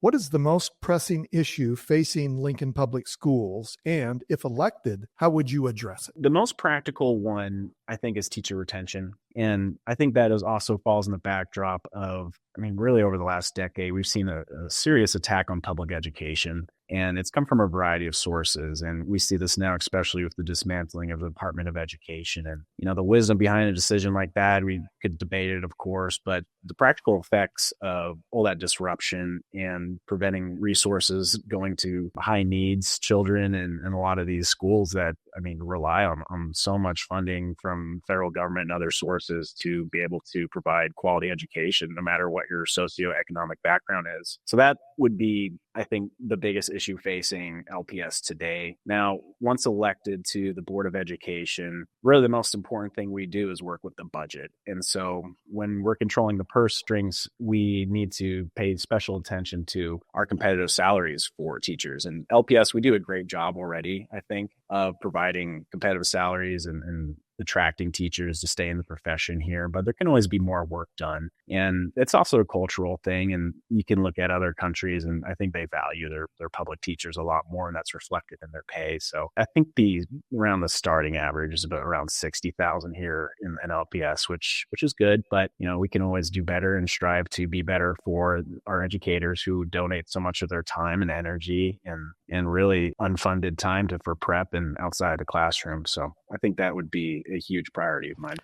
What is the most pressing issue facing Lincoln Public Schools? And if elected, how would you address it? The most practical one, I think, is teacher retention. And I think that is also falls in the backdrop of, really over the last decade, we've seen a serious attack on public education. And it's come from a variety of sources. And we see this now, especially with the dismantling of the Department of Education. And, the wisdom behind a decision like that, we could debate it, of course, but the practical effects of all that disruption and preventing resources going to high needs children and a lot of these schools that, rely on so much funding from federal government and other sources to be able to provide quality education, no matter what your socioeconomic background is. So that would be, I think, the biggest issue facing LPS today. Now, once elected to the Board of Education, really the most important thing we do is work with the budget. And so when we're controlling the purse strings, we need to pay special attention to our competitive salaries for teachers. And LPS, we do a great job already, I think, of providing competitive salaries and attracting teachers to stay in the profession here, but there can always be more work done. And it's also a cultural thing. And you can look at other countries and I think they value their public teachers a lot more, and that's reflected in their pay. So I think around the starting average is about around 60,000 here in LPS, which is good, but we can always do better and strive to be better for our educators who donate so much of their time and energy and really unfunded time for prep and outside the classroom. So I think that would be a huge priority of mine.